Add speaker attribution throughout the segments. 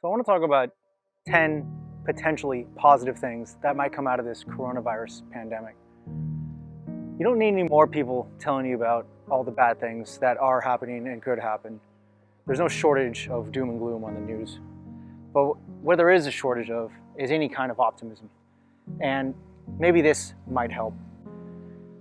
Speaker 1: So I want to talk about 10 potentially positive things that might come out of this coronavirus pandemic. You don't need any more people telling you about all the bad things that are happening and could happen. There's no shortage of doom and gloom on the news. But what there is a shortage of is any kind of optimism. And maybe this might help.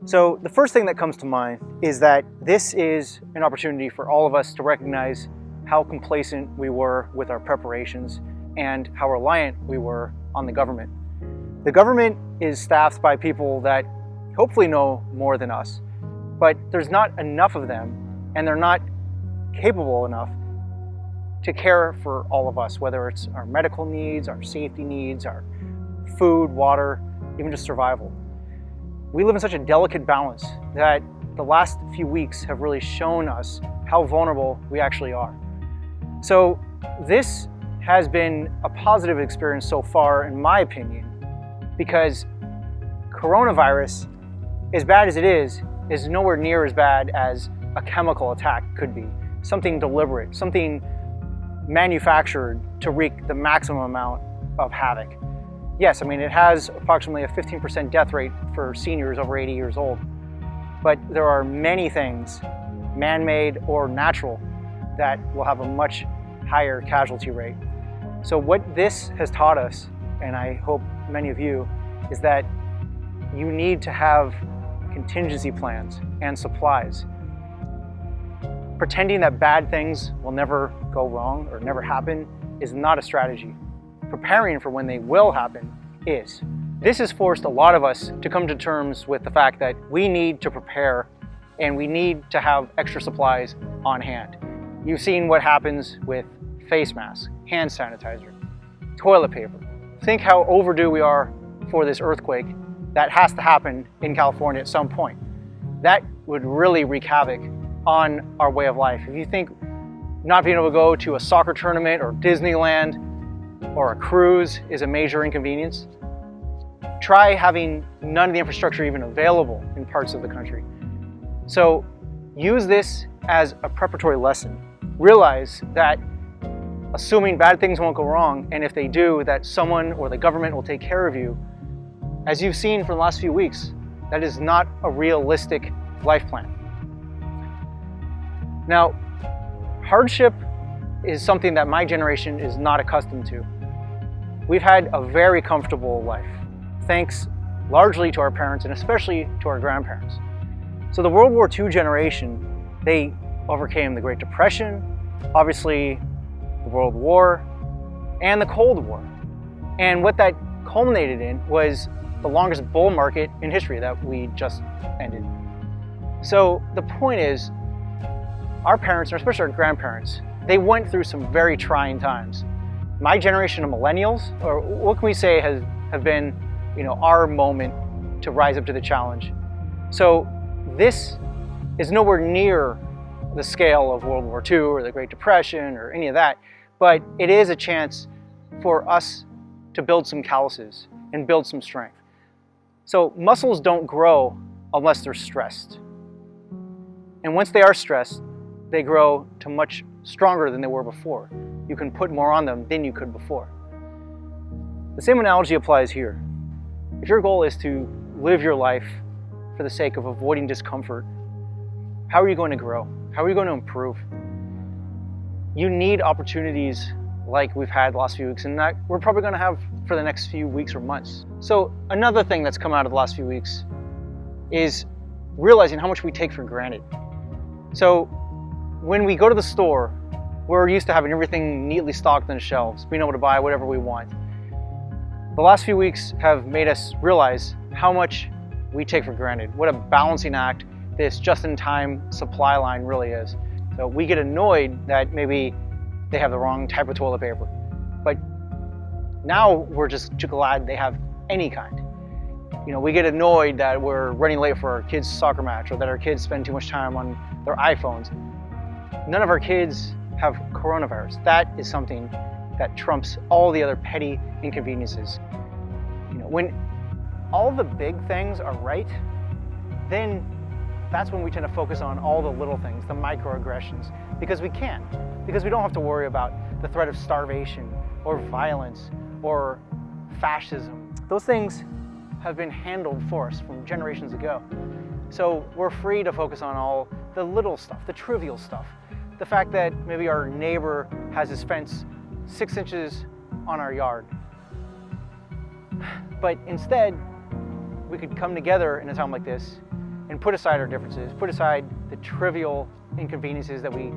Speaker 1: So the first thing that comes to mind is that this is an opportunity for all of us to recognize how complacent we were with our preparations and how reliant we were on the government. The government is staffed by people that hopefully know more than us, but there's not enough of them, and they're not capable enough to care for all of us, whether it's our medical needs, our safety needs, our food, water, even just survival. We live in such a delicate balance that the last few weeks have really shown us how vulnerable we actually are. So this has been a positive experience so far, in my opinion, because coronavirus, as bad as it is nowhere near as bad as a chemical attack could be. Something deliberate, something manufactured to wreak the maximum amount of havoc. Yes, I mean, it has approximately a 15% death rate for seniors over 80 years old, but there are many things, man-made or natural, that will have a much higher casualty rate. So what this has taught us, and I hope many of you, is that you need to have contingency plans and supplies. Pretending that bad things will never go wrong or never happen is not a strategy. Preparing for when they will happen is. This has forced a lot of us to come to terms with the fact that we need to prepare and we need to have extra supplies on hand. You've seen what happens with face masks, hand sanitizer, toilet paper. Think how overdue we are for this earthquake that has to happen in California at some point. That would really wreak havoc on our way of life. If you think not being able to go to a soccer tournament or Disneyland or a cruise is a major inconvenience, try having none of the infrastructure even available in parts of the country. So use this as a preparatory lesson. Realize that assuming bad things won't go wrong, and if they do, that someone or the government will take care of you, as you've seen for the last few weeks, that is not a realistic life plan. Now, hardship is something that my generation is not accustomed to. We've had a very comfortable life, thanks largely to our parents and especially to our grandparents. So the World War II generation, they overcame the Great Depression, obviously the World War, and the Cold War. And what that culminated in was the longest bull market in history that we just ended. So the point is, our parents, and especially our grandparents, they went through some very trying times. My generation of millennials, or what can we say, have been, our moment to rise up to the challenge. So this is nowhere near the scale of World War II or the Great Depression or any of that, but it is a chance for us to build some calluses and build some strength. So muscles don't grow unless they're stressed. And once they are stressed, they grow to much stronger than they were before. You can put more on them than you could before. The same analogy applies here. If your goal is to live your life for the sake of avoiding discomfort, how are you going to grow? How are you going to improve? You need opportunities like we've had the last few weeks, and that we're probably going to have for the next few weeks or months. So another thing that's come out of the last few weeks is realizing how much we take for granted. So when we go to the store, we're used to having everything neatly stocked on the shelves, being able to buy whatever we want. The last few weeks have made us realize how much we take for granted, what a balancing act this just-in-time supply line really is. So we get annoyed that maybe they have the wrong type of toilet paper, but now we're just glad they have any kind. We get annoyed that we're running late for our kids' soccer match, or that our kids spend too much time on their iPhones. None of our kids have coronavirus. That is something that trumps all the other petty inconveniences. When all the big things are right, then that's when we tend to focus on all the little things, the microaggressions, because we can. Because we don't have to worry about the threat of starvation or violence or fascism. Those things have been handled for us from generations ago. So we're free to focus on all the little stuff, the trivial stuff. The fact that maybe our neighbor has his fence 6 inches on our yard. But instead, we could come together in a time like this and put aside our differences, put aside the trivial inconveniences that we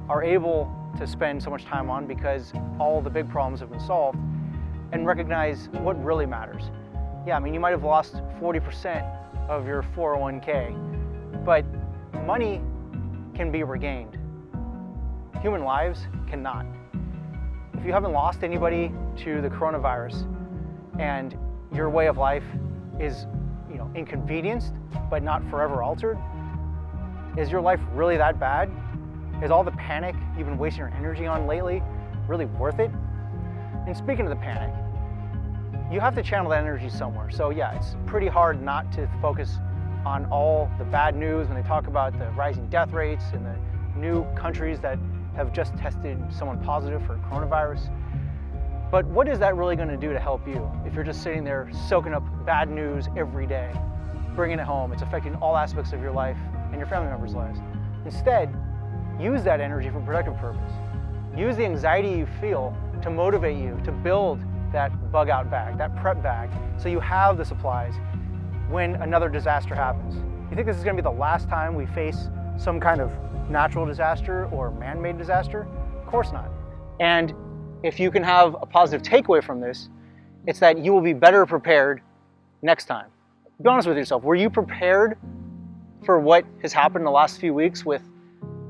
Speaker 1: are able to spend so much time on because all the big problems have been solved, and recognize what really matters. Yeah, I mean, you might have lost 40% of your 401k, but money can be regained. Human lives cannot. If you haven't lost anybody to the coronavirus and your way of life is, inconvenienced but not forever altered, is your life really that bad? Is all the panic you've been wasting your energy on lately really worth it? And speaking of the panic, you have to channel that energy somewhere. So yeah, it's pretty hard not to focus on all the bad news when they talk about the rising death rates and the new countries that have just tested someone positive for coronavirus. But what is that really going to do to help you if you're just sitting there soaking up bad news every day, bringing it home? It's affecting all aspects of your life and your family members' lives. Instead, use that energy for productive purpose. Use the anxiety you feel to motivate you to build that bug out bag, that prep bag, so you have the supplies when another disaster happens. You think this is going to be the last time we face some kind of natural disaster or man-made disaster? Of course not. And if you can have a positive takeaway from this, it's that you will be better prepared next time. Be honest with yourself. Were you prepared for what has happened in the last few weeks with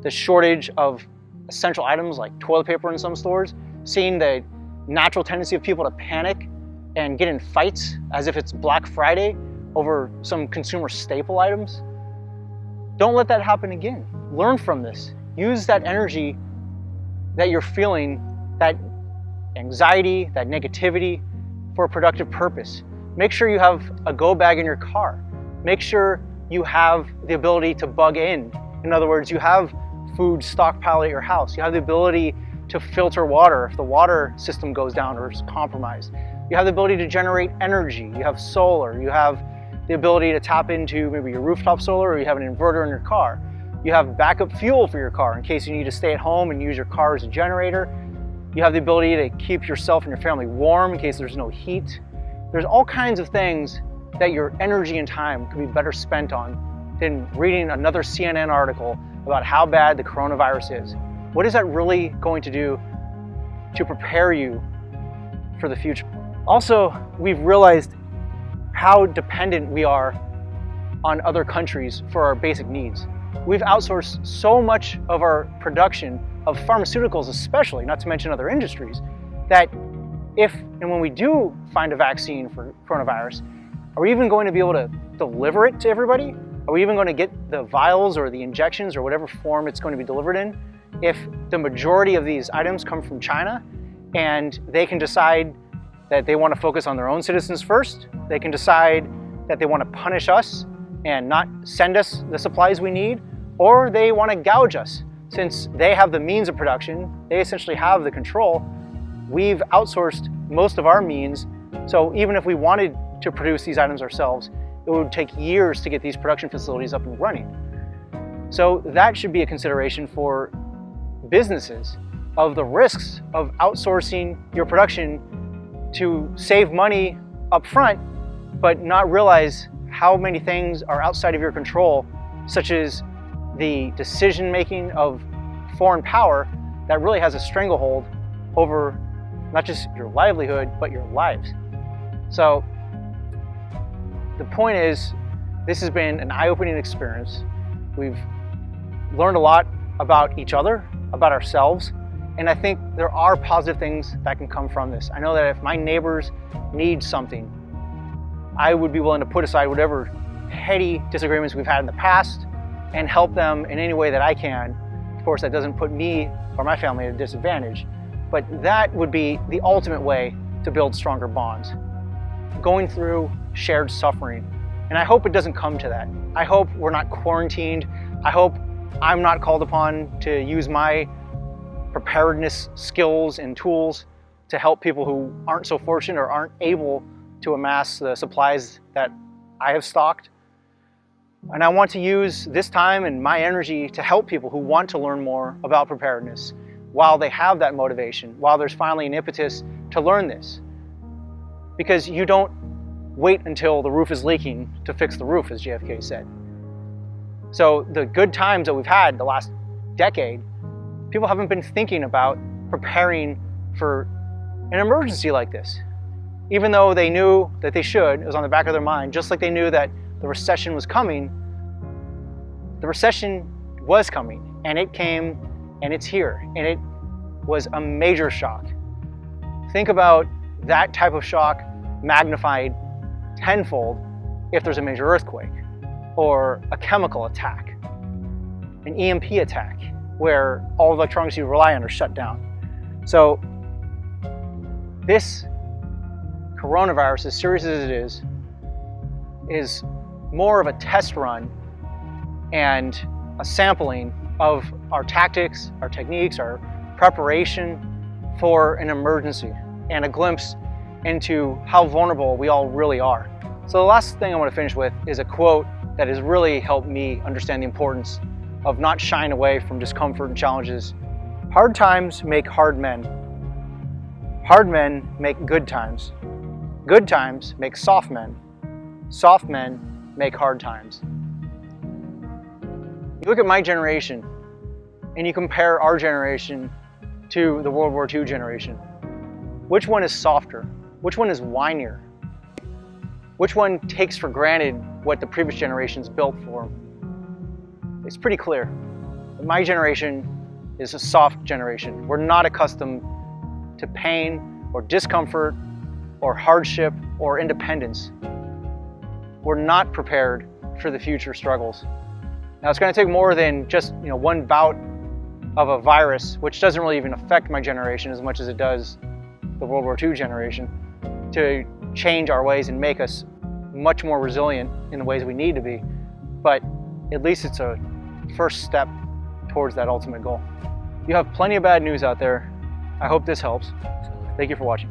Speaker 1: the shortage of essential items like toilet paper in some stores, seeing the natural tendency of people to panic and get in fights as if it's Black Friday over some consumer staple items? Don't let that happen again. Learn from this. Use that energy that you're feeling, that anxiety, that negativity, for a productive purpose. Make sure you have a go bag in your car. Make sure you have the ability to bug in. In other words, you have food stockpiled at your house. You have the ability to filter water if the water system goes down or is compromised. You have the ability to generate energy. You have solar. You have the ability to tap into maybe your rooftop solar, or you have an inverter in your car. You have backup fuel for your car in case you need to stay at home and use your car as a generator. You have the ability to keep yourself and your family warm in case there's no heat. There's all kinds of things that your energy and time could be better spent on than reading another CNN article about how bad the coronavirus is. What is that really going to do to prepare you for the future? Also, we've realized how dependent we are on other countries for our basic needs. We've outsourced so much of our production of pharmaceuticals especially, not to mention other industries, that if and when we do find a vaccine for coronavirus, are we even going to be able to deliver it to everybody? Are we even going to get the vials or the injections or whatever form it's going to be delivered in if the majority of these items come from China and they can decide that they want to focus on their own citizens first? They can decide that they want to punish us and not send us the supplies we need, or they want to gouge us. Since they have the means of production, they essentially have the control. We've outsourced most of our means, so even if we wanted to produce these items ourselves, it would take years to get these production facilities up and running. So that should be a consideration for businesses, of the risks of outsourcing your production to save money up front, but not realize how many things are outside of your control, such as the decision making of foreign power that really has a stranglehold over not just your livelihood, but your lives. So the point is, this has been an eye-opening experience. We've learned a lot about each other, about ourselves, and I think there are positive things that can come from this. I know that if my neighbors need something, I would be willing to put aside whatever petty disagreements we've had in the past and help them in any way that I can. Of course, that doesn't put me or my family at a disadvantage, but that would be the ultimate way to build stronger bonds. Going through shared suffering. And I hope it doesn't come to that. I hope we're not quarantined. I hope I'm not called upon to use my preparedness skills and tools to help people who aren't so fortunate or aren't able to amass the supplies that I have stocked. And I want to use this time and my energy to help people who want to learn more about preparedness while they have that motivation, while there's finally an impetus to learn this. Because you don't wait until the roof is leaking to fix the roof, as JFK said. So the good times that we've had the last decade, people haven't been thinking about preparing for an emergency like this. Even though they knew that they should, it was on the back of their mind, just like they knew that the recession was coming. The recession was coming, and it came, and it's here, and it was a major shock. Think about that type of shock magnified tenfold if there's a major earthquake, or a chemical attack, an EMP attack, where all the electronics you rely on are shut down. So this coronavirus, as serious as it is more of a test run and a sampling of our tactics, our techniques, our preparation for an emergency, and a glimpse into how vulnerable we all really are. So the last thing I want to finish with is a quote that has really helped me understand the importance of not shying away from discomfort and challenges. Hard times make hard men. Hard men make good times. Good times make soft men. Soft men make hard times. You look at my generation and you compare our generation to the World War II generation. Which one is softer? Which one is whinier? Which one takes for granted what the previous generations built for them? It's pretty clear. My generation is a soft generation. We're not accustomed to pain or discomfort or hardship or independence. We're not prepared for the future struggles. Now it's going to take more than just one bout of a virus, which doesn't really even affect my generation as much as it does the World War II generation, to change our ways and make us much more resilient in the ways we need to be. But at least it's a first step towards that ultimate goal. You have plenty of bad news out there. I hope this helps. Thank you for watching.